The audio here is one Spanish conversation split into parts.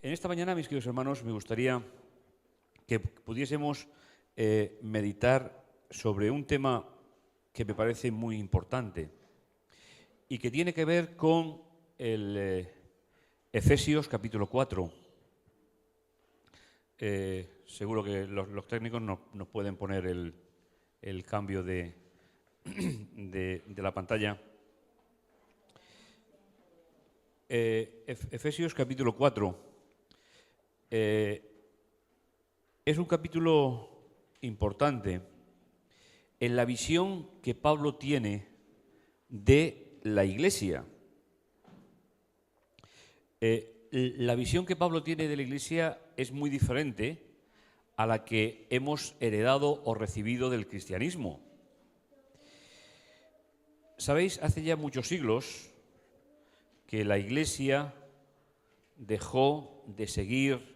En esta mañana, mis queridos hermanos, me gustaría que pudiésemos meditar sobre un tema que me parece muy importante y que tiene que ver con el Efesios capítulo 4. Seguro que los técnicos nos pueden poner el cambio de la pantalla. Efesios capítulo 4 es un capítulo importante en la visión que Pablo tiene de la Iglesia. La visión que Pablo tiene de la Iglesia es muy diferente a la que hemos heredado o recibido del cristianismo. Sabéis, hace ya muchos siglos que la Iglesia dejó de seguir,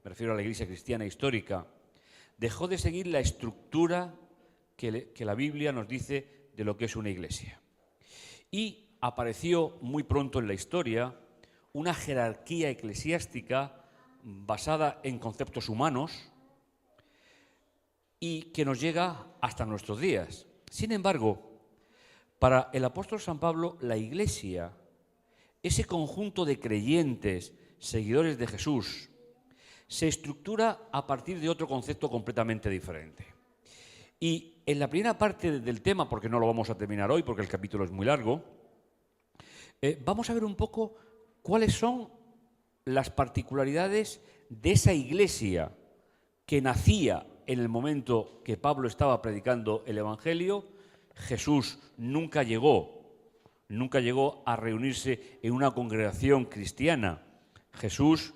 me refiero a la Iglesia cristiana histórica, dejó de seguir la estructura que la Biblia nos dice de lo que es una iglesia. Y apareció muy pronto en la historia una jerarquía eclesiástica basada en conceptos humanos y que nos llega hasta nuestros días. Sin embargo, para el apóstol San Pablo, la iglesia, ese conjunto de creyentes, seguidores de Jesús, se estructura a partir de otro concepto completamente diferente. Y en la primera parte del tema, porque no lo vamos a terminar hoy, porque el capítulo es muy largo, vamos a ver un poco cuáles son las particularidades de esa iglesia que nacía en el momento que Pablo estaba predicando el Evangelio. Jesús nunca llegó a reunirse en una congregación cristiana. Jesús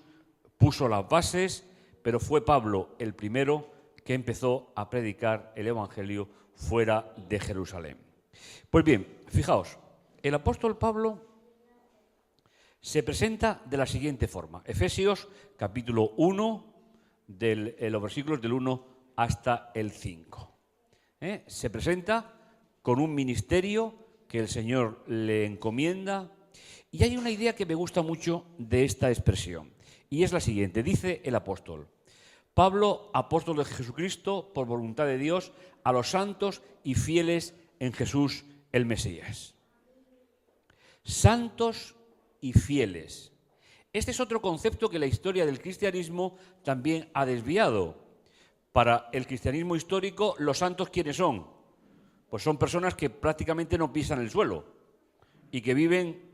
puso las bases, pero fue Pablo el primero que empezó a predicar el Evangelio fuera de Jerusalén. Pues bien, fijaos, el apóstol Pablo se presenta de la siguiente forma. Efesios capítulo 1, los versículos del 1 hasta el 5. Se presenta con un ministerio que el Señor le encomienda. Y hay una idea que me gusta mucho de esta expresión, y es la siguiente. Dice el apóstol: Pablo, apóstol de Jesucristo, por voluntad de Dios, a los santos y fieles en Jesús el Mesías. Santos y fieles. Este es otro concepto que la historia del cristianismo también ha desviado. Para el cristianismo histórico, los santos, ¿quiénes son? Pues son personas que prácticamente no pisan el suelo y que viven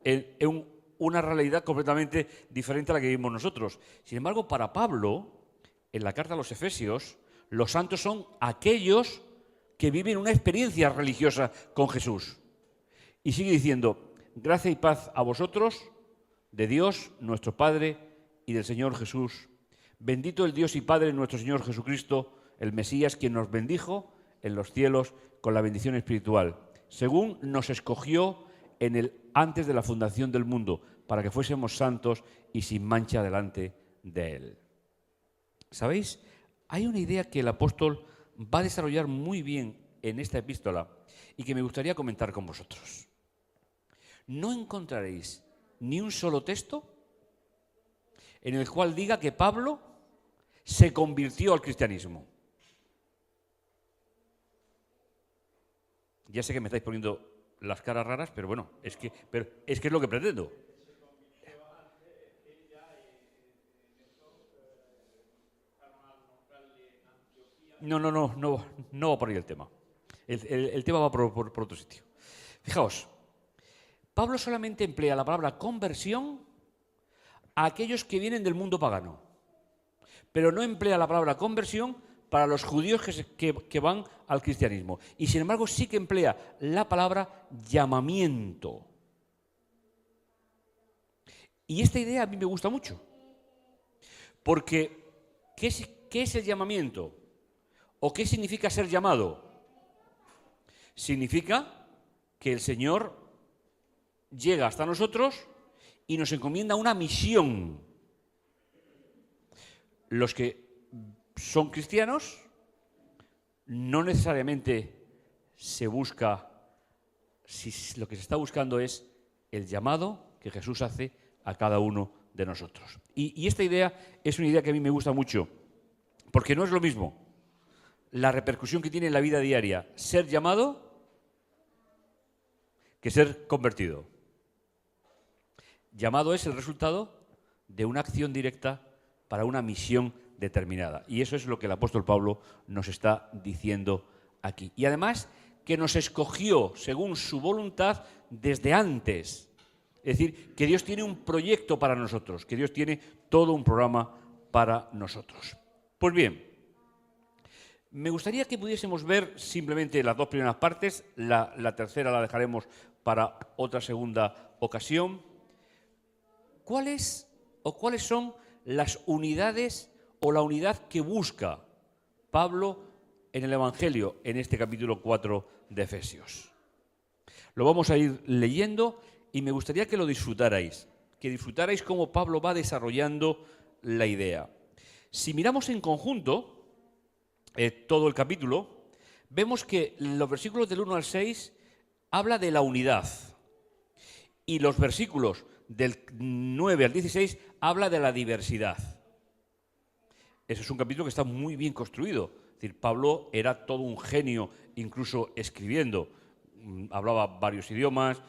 en una realidad completamente diferente a la que vivimos nosotros. Sin embargo, para Pablo, en la carta a los Efesios, los santos son aquellos que viven una experiencia religiosa con Jesús. Y sigue diciendo: gracia y paz a vosotros, de Dios, nuestro Padre, y del Señor Jesús. Bendito el Dios y Padre de nuestro Señor Jesucristo, el Mesías, quien nos bendijo en los cielos con la bendición espiritual, según nos escogió antes de la fundación del mundo, para que fuésemos santos y sin mancha delante de Él. ¿Sabéis? Hay una idea que el apóstol va a desarrollar muy bien en esta epístola y que me gustaría comentar con vosotros. No encontraréis ni un solo texto en el cual diga que Pablo se convirtió al cristianismo. Ya sé que me estáis poniendo las caras raras, pero bueno, es que es lo que pretendo. No va por ahí el tema. El tema va por otro sitio. Fijaos, Pablo solamente emplea la palabra conversión a aquellos que vienen del mundo pagano, pero no emplea la palabra conversión para los judíos que van al cristianismo. Y sin embargo sí que emplea la palabra llamamiento. Y esta idea a mí me gusta mucho. Porque, ¿qué es el llamamiento? ¿O qué significa ser llamado? Significa que el Señor llega hasta nosotros y nos encomienda una misión. Los que son cristianos, no necesariamente se busca, si lo que se está buscando es el llamado que Jesús hace a cada uno de nosotros. Y esta idea es una idea que a mí me gusta mucho, porque no es lo mismo la repercusión que tiene en la vida diaria ser llamado que ser convertido. Llamado es el resultado de una acción directa para una misión determinada. Y eso es lo que el apóstol Pablo nos está diciendo aquí. Y además que nos escogió según su voluntad desde antes. Es decir, que Dios tiene un proyecto para nosotros, que Dios tiene todo un programa para nosotros. Pues bien, me gustaría que pudiésemos ver simplemente las dos primeras partes, la tercera la dejaremos para otra segunda ocasión. ¿Cuáles son las unidades o la unidad que busca Pablo en el Evangelio en este capítulo 4 de Efesios? Lo vamos a ir leyendo y me gustaría que lo disfrutarais, cómo Pablo va desarrollando la idea. Si miramos en conjunto todo el capítulo, vemos que los versículos del 1 al 6 habla de la unidad y los versículos del 9 al 16 habla de la diversidad. Ese es un capítulo que está muy bien construido. Es decir, Pablo era todo un genio, incluso escribiendo. Hablaba varios idiomas,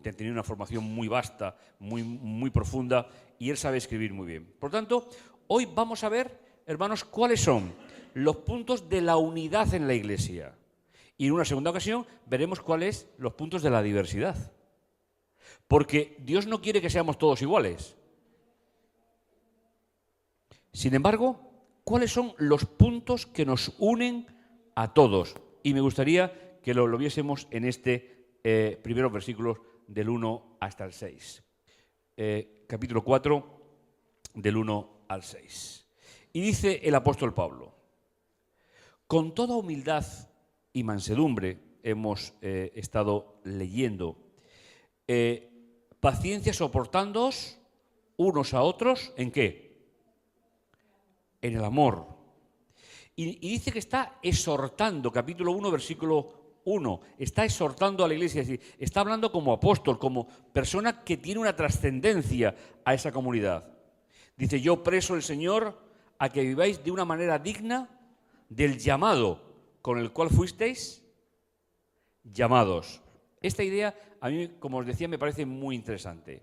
tenía una formación muy vasta, muy profunda, y él sabe escribir muy bien. Por tanto, hoy vamos a ver, hermanos, cuáles son los puntos de la unidad en la Iglesia. Y en una segunda ocasión veremos cuáles son los puntos de la diversidad. Porque Dios no quiere que seamos todos iguales. Sin embargo, ¿cuáles son los puntos que nos unen a todos? Y me gustaría que lo viésemos en primeros versículos del 1 hasta el 6. Capítulo 4, del 1 al 6. Y dice el apóstol Pablo: con toda humildad y mansedumbre, hemos estado leyendo, paciencia soportándoos unos a otros, ¿en qué? En el amor. Y dice que está exhortando, capítulo 1, versículo 1, está exhortando a la iglesia, es decir, está hablando como apóstol, como persona que tiene una trascendencia a esa comunidad. Dice: yo preso el Señor a que viváis de una manera digna del llamado con el cual fuisteis llamados. Esta idea, a mí, como os decía, me parece muy interesante.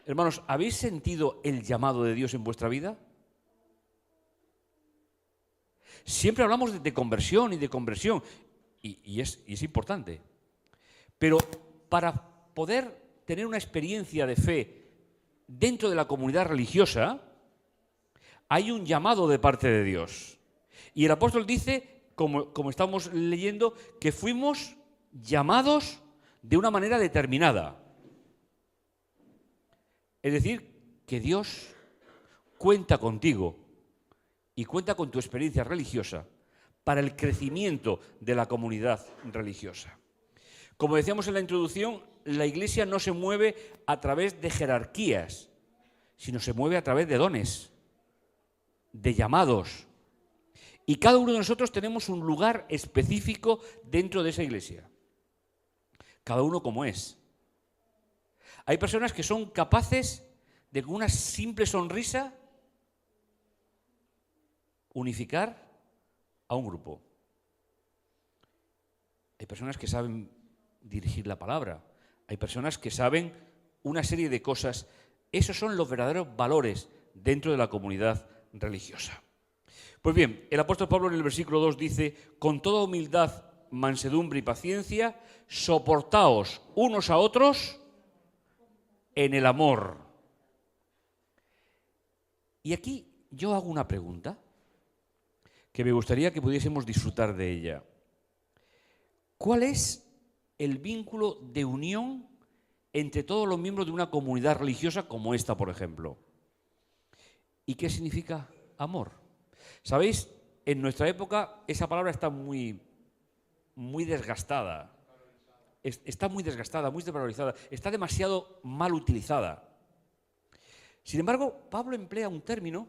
Hermanos, ¿habéis sentido el llamado de Dios en vuestra vida? Siempre hablamos de conversión y de conversión, y es importante. Pero para poder tener una experiencia de fe dentro de la comunidad religiosa, hay un llamado de parte de Dios. Y el apóstol dice, como estamos leyendo, que fuimos llamados de una manera determinada. Es decir, que Dios cuenta contigo y cuenta con tu experiencia religiosa para el crecimiento de la comunidad religiosa. Como decíamos en la introducción, la Iglesia no se mueve a través de jerarquías, sino se mueve a través de dones, de llamados. Y cada uno de nosotros tenemos un lugar específico dentro de esa Iglesia. Cada uno como es. Hay personas que son capaces de, con una simple sonrisa, unificar a un grupo. Hay personas que saben dirigir la palabra. Hay personas que saben una serie de cosas. Esos son los verdaderos valores dentro de la comunidad religiosa. Pues bien, el apóstol Pablo en el versículo 2 dice: con toda humildad, mansedumbre y paciencia, soportaos unos a otros en el amor. Y aquí yo hago una pregunta que me gustaría que pudiésemos disfrutar de ella. ¿Cuál es el vínculo de unión entre todos los miembros de una comunidad religiosa como esta, por ejemplo? ¿Y qué significa amor? ¿Sabéis? En nuestra época esa palabra está muy desgastada. Está muy desgastada, muy desvalorizada. Está demasiado mal utilizada. Sin embargo, Pablo emplea un término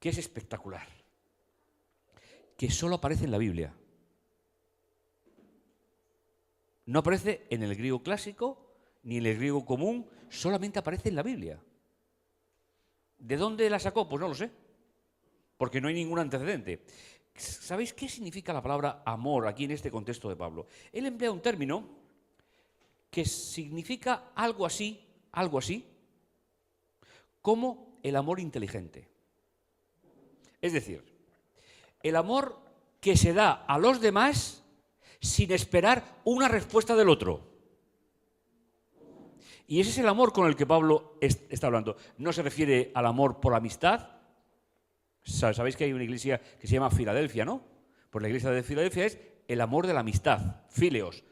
que es espectacular, que solo aparece en la Biblia. No aparece en el griego clásico ni en el griego común, solamente aparece en la Biblia. ¿De dónde la sacó? Pues no lo sé, porque no hay ningún antecedente. ¿Sabéis qué significa la palabra amor aquí en este contexto de Pablo? Él emplea un término que significa algo así como el amor inteligente. Es decir, el amor que se da a los demás sin esperar una respuesta del otro. Y ese es el amor con el que Pablo está hablando. No se refiere al amor por amistad. Sabéis que hay una iglesia que se llama Filadelfia, ¿no? Pues la iglesia de Filadelfia es el amor de la amistad, phileos.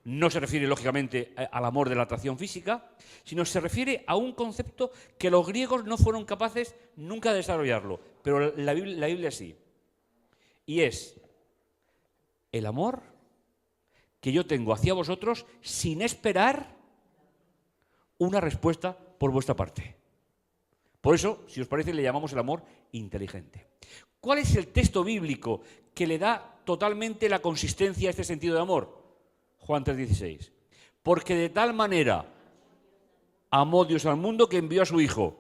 No se refiere, lógicamente, al amor de la atracción física, sino se refiere a un concepto que los griegos no fueron capaces nunca de desarrollarlo, pero la Biblia sí. Y es el amor que yo tengo hacia vosotros sin esperar una respuesta por vuestra parte. Por eso, si os parece, le llamamos el amor inteligente. ¿Cuál es el texto bíblico que le da totalmente la consistencia a este sentido de amor? Juan 3:16. Porque de tal manera amó Dios al mundo que envió a su Hijo.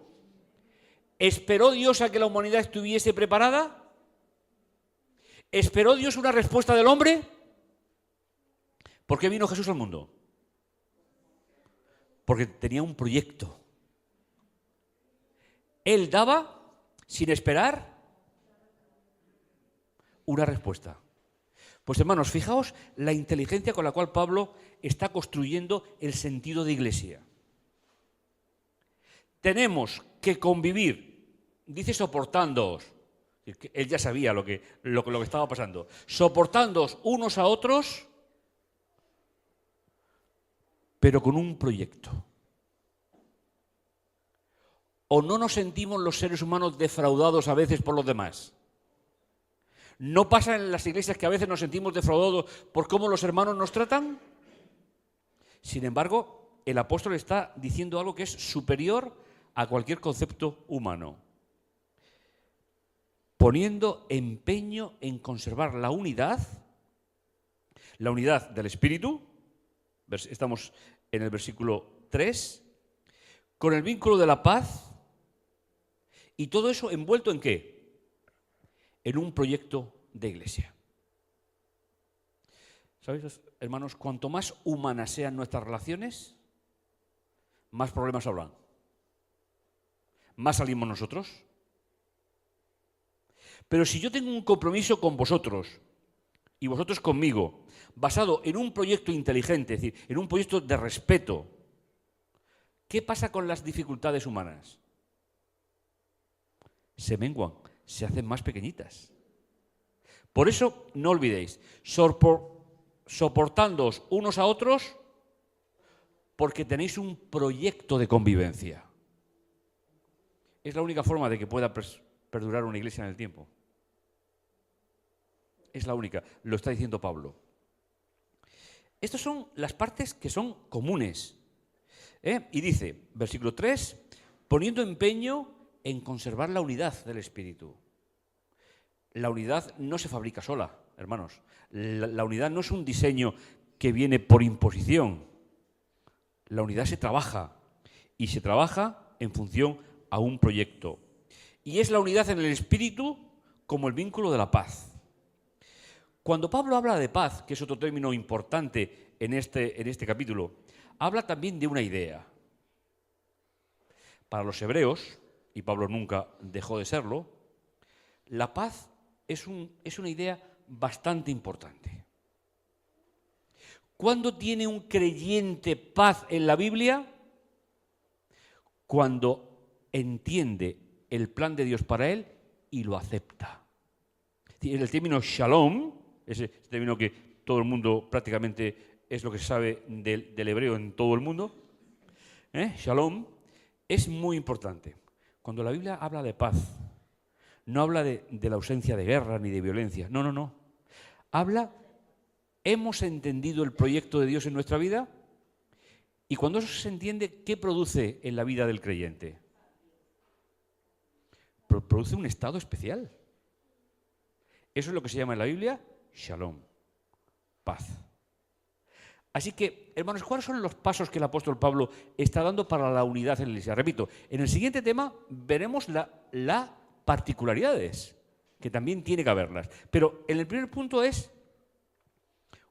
¿Esperó Dios a que la humanidad estuviese preparada? ¿Esperó Dios una respuesta del hombre? ¿Por qué vino Jesús al mundo? Porque tenía un proyecto. Él daba, sin esperar, una respuesta. Pues hermanos, fijaos la inteligencia con la cual Pablo está construyendo el sentido de iglesia. Tenemos que convivir, dice soportándoos. Él ya sabía lo que estaba pasando. Soportándoos unos a otros, pero con un proyecto. ¿O no nos sentimos los seres humanos defraudados a veces por los demás? ¿No pasa en las iglesias que a veces nos sentimos defraudados por cómo los hermanos nos tratan? Sin embargo, el apóstol está diciendo algo que es superior a cualquier concepto humano. Poniendo empeño en conservar la unidad del Espíritu, estamos en el versículo 3, con el vínculo de la paz, y todo eso envuelto ¿en qué? En un proyecto de iglesia. ¿Sabéis, hermanos? Cuanto más humanas sean nuestras relaciones, más problemas habrán. Más salimos nosotros. Pero si yo tengo un compromiso con vosotros y vosotros conmigo, basado en un proyecto inteligente, es decir, en un proyecto de respeto, ¿qué pasa con las dificultades humanas? Se menguan, se hacen más pequeñitas. Por eso, no olvidéis, soportándoos unos a otros porque tenéis un proyecto de convivencia. Es la única forma de que pueda perdurar una iglesia en el tiempo. Es la única, lo está diciendo Pablo. Estas son las partes que son comunes. Y dice, versículo 3, poniendo empeño en conservar la unidad del Espíritu. La unidad no se fabrica sola, hermanos. La unidad no es un diseño que viene por imposición. La unidad se trabaja, y se trabaja en función a un proyecto. Y es la unidad en el Espíritu como el vínculo de la paz. Cuando Pablo habla de paz, que es otro término importante en este capítulo, habla también de una idea. Para los hebreos, y Pablo nunca dejó de serlo, la paz es una idea bastante importante. ¿Cuándo tiene un creyente paz en la Biblia? Cuando entiende el plan de Dios para él y lo acepta. El término shalom, ese término que todo el mundo prácticamente es lo que se sabe del hebreo en todo el mundo, shalom, es muy importante. Cuando la Biblia habla de paz, no habla de la ausencia de guerra ni de violencia. No. Habla, hemos entendido el proyecto de Dios en nuestra vida, y cuando eso se entiende, ¿qué produce en la vida del creyente? Produce un estado especial. Eso es lo que se llama en la Biblia shalom, paz. Así que, hermanos, ¿cuáles son los pasos que el apóstol Pablo está dando para la unidad en la iglesia? Repito, en el siguiente tema veremos las particularidades, que también tiene que haberlas. Pero en el primer punto es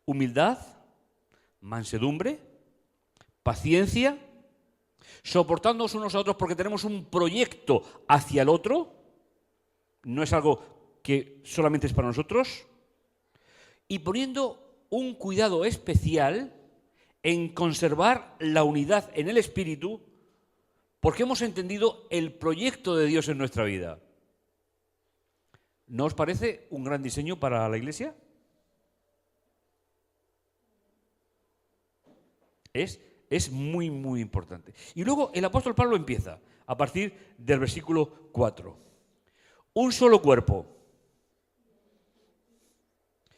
humildad, mansedumbre, paciencia, soportándonos unos a otros porque tenemos un proyecto hacia el otro, no es algo que solamente es para nosotros, y poniendo un cuidado especial en conservar la unidad en el espíritu, porque hemos entendido el proyecto de Dios en nuestra vida. ¿No os parece un gran diseño para la iglesia? Es muy, muy importante. Y luego el apóstol Pablo empieza, a partir del versículo 4. Un solo cuerpo.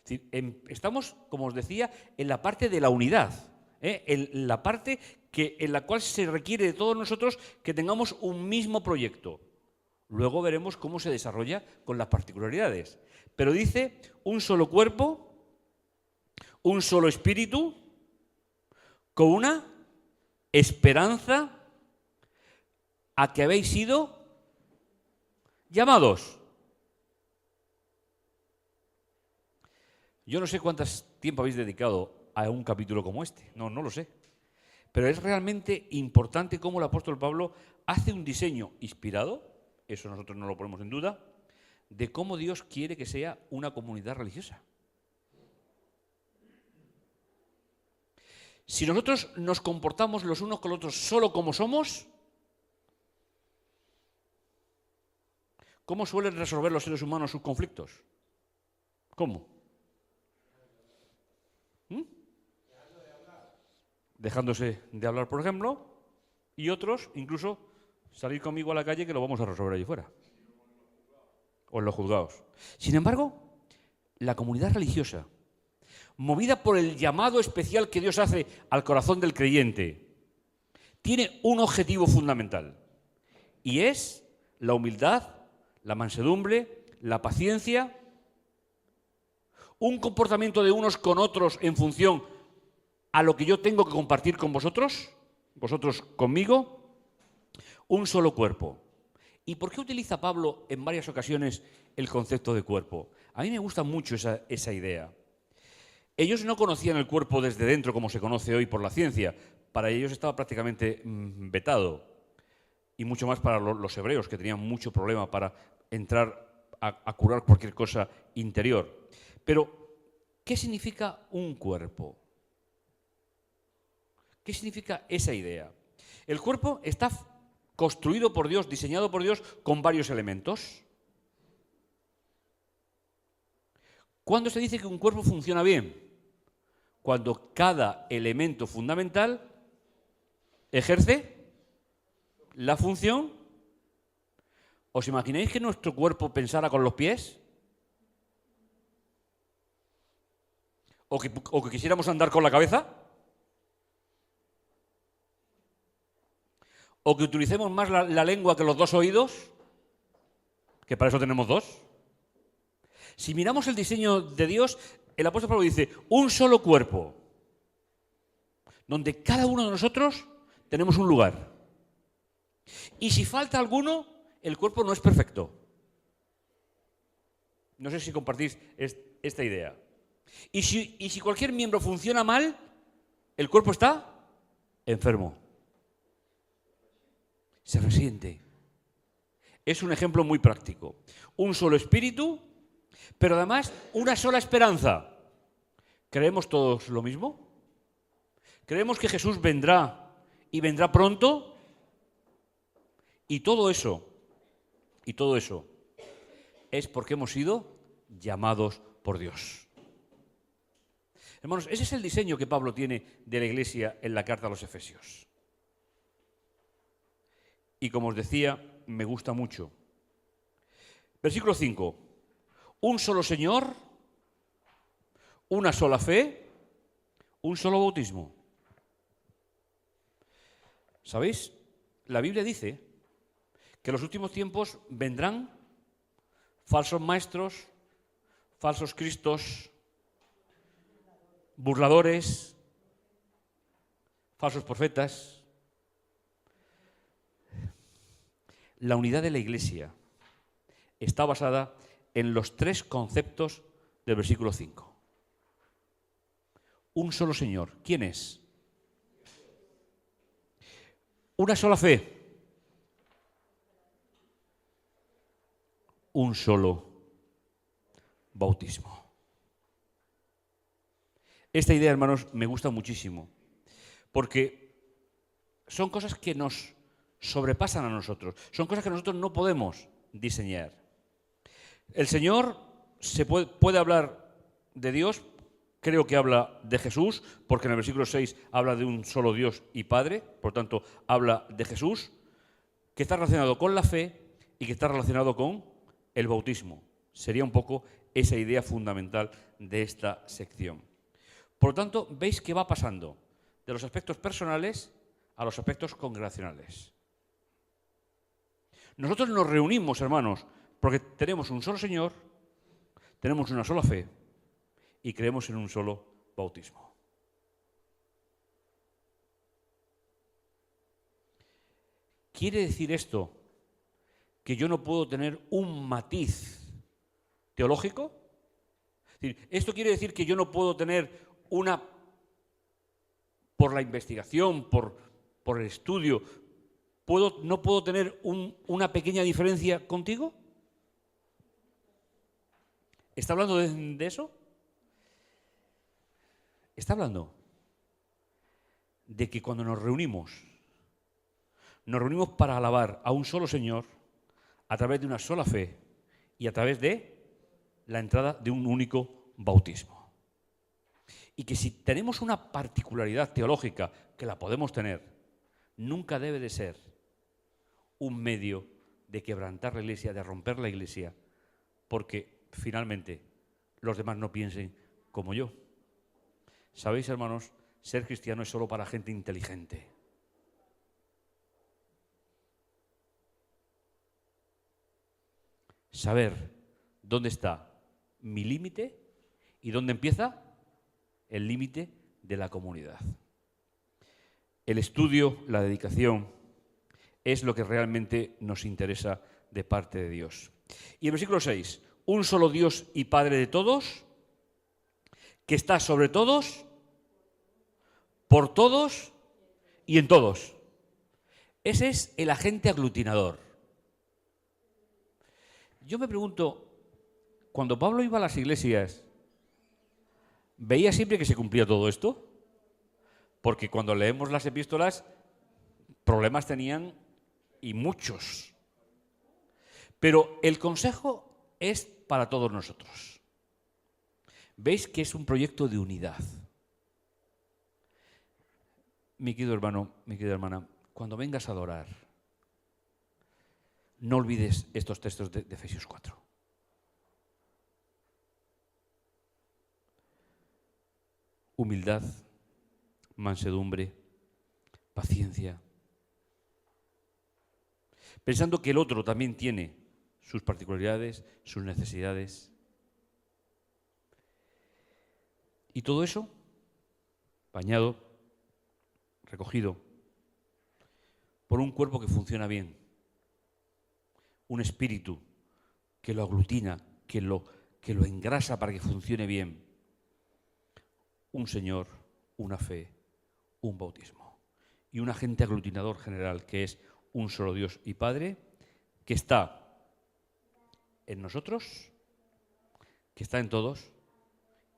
Es decir, estamos, como os decía, en la parte de la unidad, en la parte en la cual se requiere de todos nosotros que tengamos un mismo proyecto. Luego veremos cómo se desarrolla con las particularidades. Pero dice, un solo cuerpo, un solo espíritu, con una esperanza a que habéis sido llamados. Yo no sé cuánto tiempo habéis dedicado a un capítulo como este, no lo sé. Pero es realmente importante cómo el apóstol Pablo hace un diseño inspirado, eso nosotros no lo ponemos en duda, de cómo Dios quiere que sea una comunidad religiosa. Si nosotros nos comportamos los unos con los otros solo como somos, ¿cómo suelen resolver los seres humanos sus conflictos? ¿Cómo? Dejándose de hablar, por ejemplo, y otros, incluso, salir conmigo a la calle que lo vamos a resolver allí fuera. O en los juzgados. Sin embargo, la comunidad religiosa, movida por el llamado especial que Dios hace al corazón del creyente, tiene un objetivo fundamental, y es la humildad, la mansedumbre, la paciencia, un comportamiento de unos con otros en función a lo que yo tengo que compartir con vosotros, vosotros conmigo, un solo cuerpo. ¿Y por qué utiliza Pablo en varias ocasiones el concepto de cuerpo? A mí me gusta mucho esa idea. Ellos no conocían el cuerpo desde dentro como se conoce hoy por la ciencia. Para ellos estaba prácticamente vetado. Y mucho más para los hebreos, que tenían mucho problema para entrar a curar cualquier cosa interior. Pero, ¿qué significa un cuerpo? ¿Qué significa esa idea? El cuerpo está construido por Dios, diseñado por Dios, con varios elementos. ¿Cuándo se dice que un cuerpo funciona bien? Cuando cada elemento fundamental ejerce la función. ¿Os imagináis que nuestro cuerpo pensara con los pies? ¿O que quisiéramos andar con la cabeza? ¿O que utilicemos más la lengua que los dos oídos? Que para eso tenemos dos. Si miramos el diseño de Dios, el apóstol Pablo dice, un solo cuerpo, donde cada uno de nosotros tenemos un lugar. Y si falta alguno, el cuerpo no es perfecto. No sé si compartís esta idea. Y si cualquier miembro funciona mal, el cuerpo está enfermo. Se resiente. Es un ejemplo muy práctico. Un solo espíritu, pero además una sola esperanza. ¿Creemos todos lo mismo? ¿Creemos que Jesús vendrá y vendrá pronto? Y todo eso es porque hemos sido llamados por Dios. Hermanos, ese es el diseño que Pablo tiene de la iglesia en la carta a los Efesios. Y como os decía, me gusta mucho. Versículo 5. Un solo Señor, una sola fe, un solo bautismo. ¿Sabéis? La Biblia dice que en los últimos tiempos vendrán falsos maestros, falsos cristos, burladores, falsos profetas. La unidad de la Iglesia está basada en los 3 conceptos del versículo 5. Un solo Señor. ¿Quién es? Una sola fe. Un solo bautismo. Esta idea, hermanos, me gusta muchísimo, porque son cosas que nos sobrepasan a nosotros, son cosas que nosotros no podemos diseñar. El Señor puede hablar de Dios, creo que habla de Jesús, porque en el versículo 6 habla de un solo Dios y Padre, por tanto habla de Jesús, que está relacionado con la fe y que está relacionado con el bautismo. Sería un poco esa idea fundamental de esta sección. Por lo tanto, veis que va pasando de los aspectos personales a los aspectos congregacionales. Nosotros nos reunimos, hermanos, porque tenemos un solo Señor, tenemos una sola fe y creemos en un solo bautismo. ¿Quiere decir esto que yo no puedo tener un matiz teológico? Es decir, ¿esto quiere decir que yo no puedo tener por la investigación, por el estudio, no puedo tener una pequeña diferencia contigo? ¿Está hablando de eso? Está hablando de que cuando nos reunimos para alabar a un solo Señor a través de una sola fe y a través de la entrada de un único bautismo. Y que si tenemos una particularidad teológica, que la podemos tener, nunca debe de ser un medio de quebrantar la Iglesia, de romper la Iglesia, porque finalmente los demás no piensen como yo. ¿Sabéis, hermanos? Ser cristiano es solo para gente inteligente. Saber dónde está mi límite y dónde empieza el límite de la comunidad. El estudio, la dedicación, es lo que realmente nos interesa de parte de Dios. Y el versículo 6, un solo Dios y Padre de todos, que está sobre todos, por todos y en todos. Ese es el agente aglutinador. Yo me pregunto, cuando Pablo iba a las iglesias, ¿veía siempre que se cumplía todo esto? Porque cuando leemos las epístolas, problemas tenían y muchos. Pero el consejo es para todos nosotros. ¿Veis que es un proyecto de unidad? Mi querido hermano, mi querida hermana, cuando vengas a adorar, no olvides estos textos de Efesios 4. Humildad, mansedumbre, paciencia. Pensando que el otro también tiene sus particularidades, sus necesidades. Y todo eso, bañado, recogido, por un cuerpo que funciona bien, un espíritu que lo aglutina, que lo engrasa para que funcione bien, un Señor, una fe, un bautismo y un agente aglutinador general que es un solo Dios y Padre que está en nosotros, que está en todos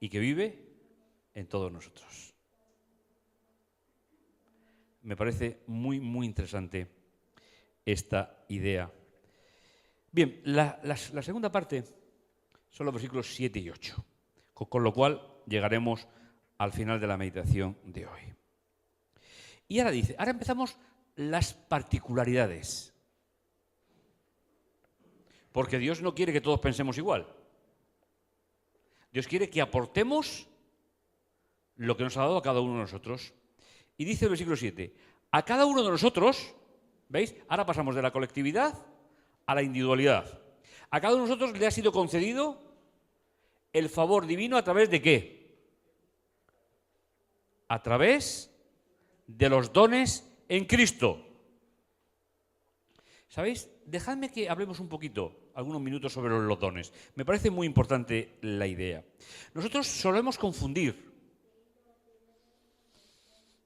y que vive en todos nosotros. Me parece muy, muy interesante esta idea. Bien, la segunda parte son los versículos 7 y 8, con lo cual llegaremos al final de la meditación de hoy. Y ahora empezamos las particularidades. Porque Dios no quiere que todos pensemos igual. Dios quiere que aportemos lo que nos ha dado a cada uno de nosotros. Y dice el versículo 7, a cada uno de nosotros, ¿veis? Ahora pasamos de la colectividad a la individualidad. A cada uno de nosotros le ha sido concedido el favor divino ¿a través de qué? A través de los dones en Cristo. ¿Sabéis? Dejadme que hablemos un poquito, algunos minutos sobre los dones. Me parece muy importante la idea. Nosotros solemos confundir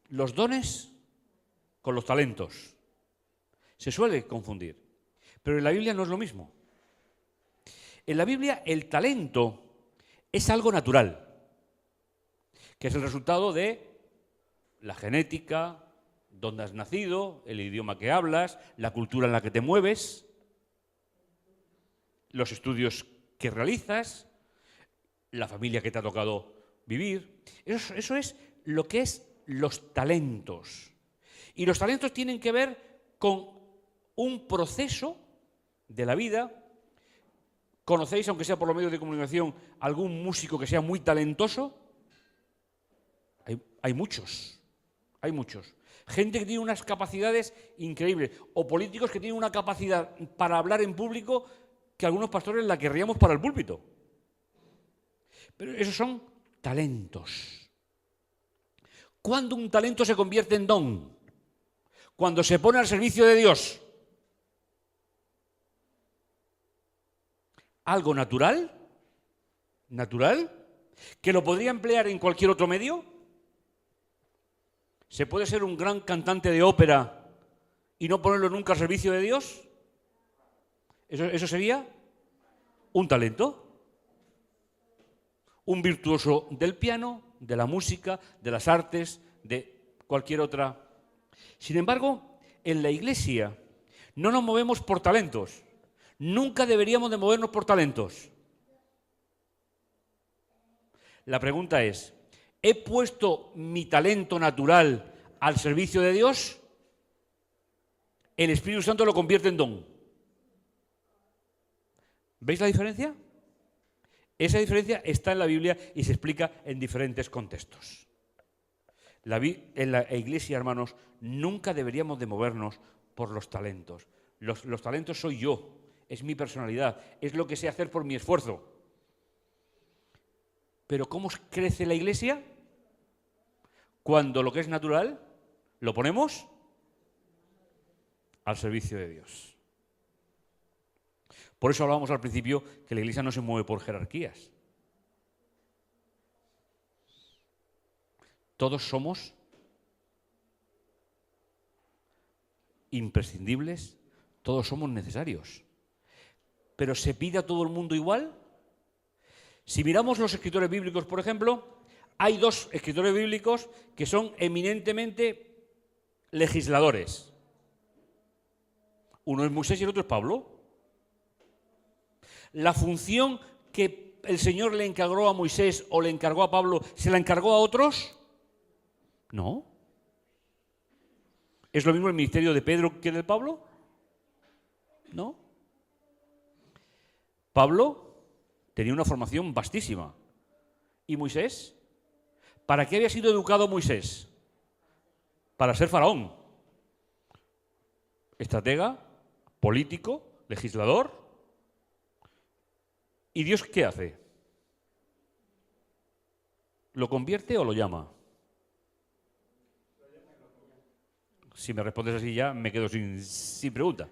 los dones con los talentos. Se suele confundir. Pero en la Biblia no es lo mismo. En la Biblia el talento es algo natural, que es el resultado de la genética, dónde has nacido, el idioma que hablas, la cultura en la que te mueves, los estudios que realizas, la familia que te ha tocado vivir. Eso es lo que es los talentos. Y los talentos tienen que ver con un proceso de la vida. ¿Conocéis, aunque sea por los medios de comunicación, algún músico que sea muy talentoso? Hay muchos. Hay muchos. Gente que tiene unas capacidades increíbles. O políticos que tienen una capacidad para hablar en público que algunos pastores la querríamos para el púlpito. Pero esos son talentos. ¿Cuándo un talento se convierte en don? Cuando se pone al servicio de Dios. Algo natural, que lo podría emplear en cualquier otro medio. ¿Se puede ser un gran cantante de ópera y no ponerlo nunca al servicio de Dios? ¿Eso sería un talento? Un virtuoso del piano, de la música, de las artes, de cualquier otra. Sin embargo, en la Iglesia no nos movemos por talentos. Nunca deberíamos de movernos por talentos. La pregunta es, ¿he puesto mi talento natural al servicio de Dios? El Espíritu Santo lo convierte en don. ¿Veis la diferencia? Esa diferencia está en la Biblia y se explica en diferentes contextos. En la Iglesia, hermanos, nunca deberíamos de movernos por los talentos. Los talentos soy yo, es mi personalidad, es lo que sé hacer por mi esfuerzo. Pero ¿cómo crece la Iglesia? Cuando lo que es natural lo ponemos al servicio de Dios. Por eso hablábamos al principio que la Iglesia no se mueve por jerarquías. Todos somos imprescindibles, todos somos necesarios. ¿Pero se pide a todo el mundo igual? Si miramos los escritores bíblicos, por ejemplo, hay dos escritores bíblicos que son eminentemente legisladores. Uno es Moisés y el otro es Pablo. La función que el Señor le encargó a Moisés o le encargó a Pablo, ¿se la encargó a otros? No. ¿Es lo mismo el ministerio de Pedro que el de Pablo? No. Pablo tenía una formación vastísima. ¿Y Moisés? ¿Para qué había sido educado Moisés? Para ser faraón. Estratega, político, legislador. ¿Y Dios qué hace? ¿Lo convierte o lo llama? Si me respondes así ya me quedo sin pregunta.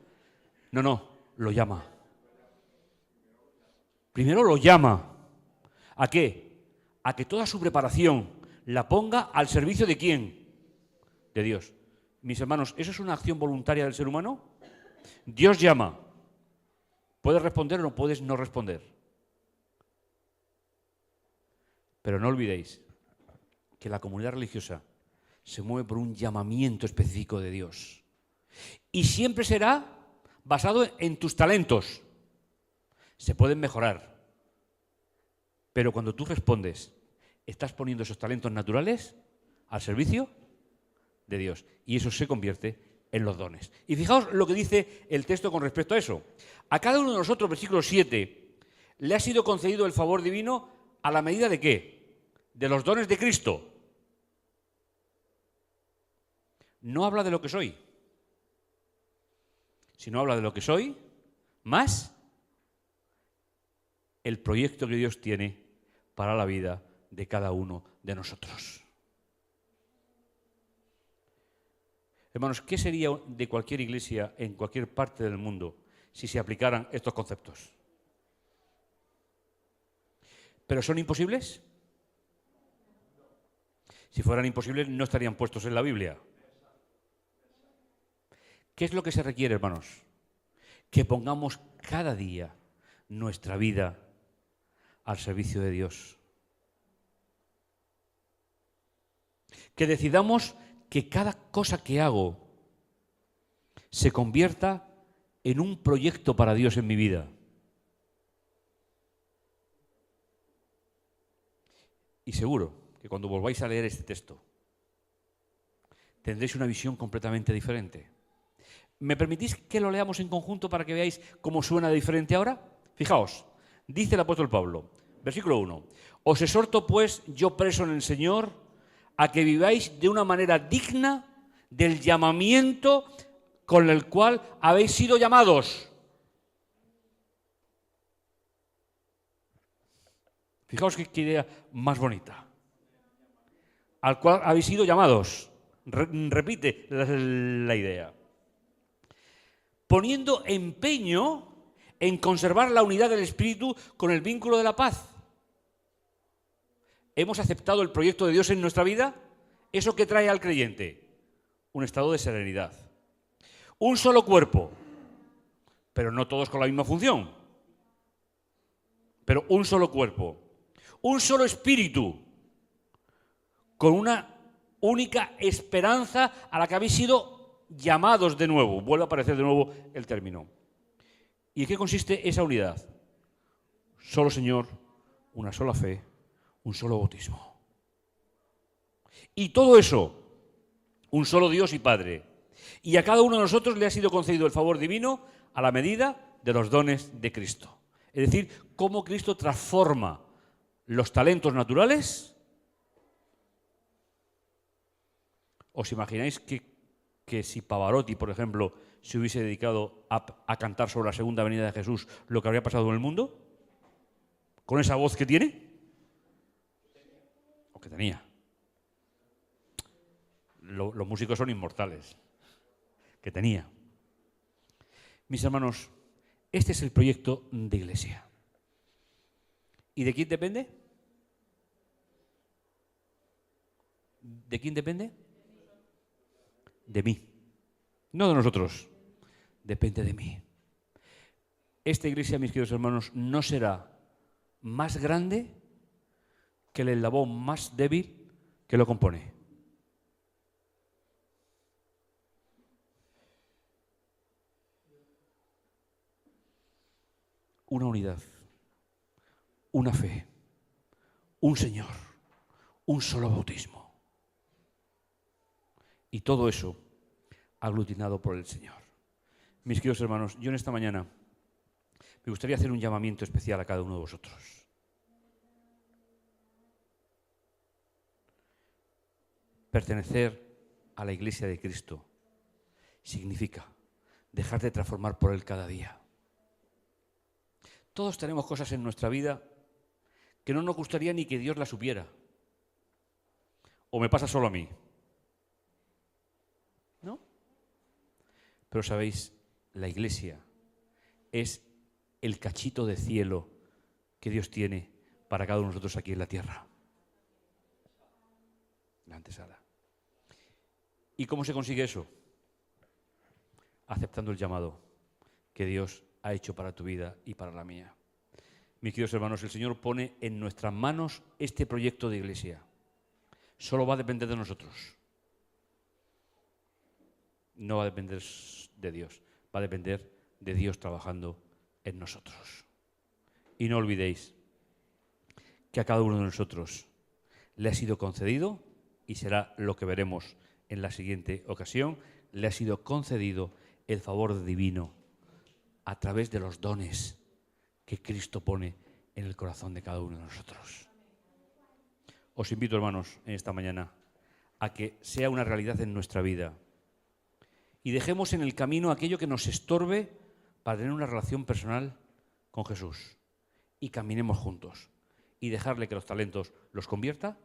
No, lo llama. Primero lo llama. ¿A qué? A que toda su preparación la ponga al servicio de ¿quién? De Dios. Mis hermanos, ¿eso es una acción voluntaria del ser humano? Dios llama. ¿Puedes responder o no puedes no responder? Pero no olvidéis que la comunidad religiosa se mueve por un llamamiento específico de Dios. Y siempre será basado en tus talentos. Se pueden mejorar. Pero cuando tú respondes, estás poniendo esos talentos naturales al servicio de Dios. Y eso se convierte en los dones. Y fijaos lo que dice el texto con respecto a eso. A cada uno de nosotros, versículo 7, le ha sido concedido el favor divino a la medida de ¿qué? De los dones de Cristo. No habla de lo que soy, sino habla de lo que soy, más el proyecto que Dios tiene para la vida de cada uno de nosotros. Hermanos, ¿qué sería de cualquier iglesia en cualquier parte del mundo si se aplicaran estos conceptos? ¿Pero son imposibles? Si fueran imposibles, no estarían puestos en la Biblia. ¿Qué es lo que se requiere, hermanos? Que pongamos cada día nuestra vida al servicio de Dios. Que decidamos que cada cosa que hago se convierta en un proyecto para Dios en mi vida. Y seguro que cuando volváis a leer este texto, tendréis una visión completamente diferente. ¿Me permitís que lo leamos en conjunto para que veáis cómo suena de diferente ahora? Fijaos, dice el apóstol Pablo, versículo 1. Os exhorto pues, yo preso en el Señor, a que viváis de una manera digna del llamamiento con el cual habéis sido llamados. Fijaos qué idea más bonita. Al cual habéis sido llamados. Repite la idea. Poniendo empeño en conservar la unidad del Espíritu con el vínculo de la paz. ¿Hemos aceptado el proyecto de Dios en nuestra vida? ¿Eso qué trae al creyente? Un estado de serenidad. Un solo cuerpo, pero no todos con la misma función. Pero un solo cuerpo. Un solo espíritu, con una única esperanza a la que habéis sido llamados de nuevo. Vuelve a aparecer de nuevo el término. ¿Y en qué consiste esa unidad? Solo Señor, una sola fe, un solo bautismo. Y todo eso, un solo Dios y Padre. Y a cada uno de nosotros le ha sido concedido el favor divino a la medida de los dones de Cristo. Es decir, cómo Cristo transforma los talentos naturales. ¿Os imagináis que si Pavarotti, por ejemplo, se hubiese dedicado a cantar sobre la segunda venida de Jesús, lo que habría pasado en el mundo? ¿Con esa voz que tiene? ¿O que tenía? Los músicos son inmortales. Que tenía. Mis hermanos, este es el proyecto de iglesia. ¿Y de quién depende? ¿De quién depende? De mí. No de nosotros. Depende de mí. Esta iglesia, mis queridos hermanos, no será más grande que el eslabón más débil que lo compone. Una unidad, una fe, un Señor, un solo bautismo. Y todo eso aglutinado por el Señor. Mis queridos hermanos, yo en esta mañana me gustaría hacer un llamamiento especial a cada uno de vosotros. Pertenecer a la Iglesia de Cristo significa dejarte transformar por Él cada día. Todos tenemos cosas en nuestra vida que no nos gustaría ni que Dios las supiera. ¿O me pasa solo a mí? ¿No? Pero sabéis, la Iglesia es el cachito de cielo que Dios tiene para cada uno de nosotros aquí en la tierra. La antesala. ¿Y cómo se consigue eso? Aceptando el llamado que Dios ha hecho para tu vida y para la mía. Mis queridos hermanos, el Señor pone en nuestras manos este proyecto de iglesia. Solo va a depender de nosotros. No va a depender de Dios, va a depender de Dios trabajando en nosotros. Y no olvidéis que a cada uno de nosotros le ha sido concedido, y será lo que veremos en la siguiente ocasión, le ha sido concedido el favor divino a través de los dones que Cristo pone en el corazón de cada uno de nosotros. Os invito, hermanos, en esta mañana a que sea una realidad en nuestra vida y dejemos en el camino aquello que nos estorbe para tener una relación personal con Jesús y caminemos juntos y dejarle que los talentos los convierta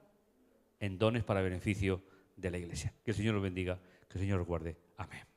en dones para beneficio de la Iglesia. Que el Señor los bendiga. Que el Señor os guarde. Amén.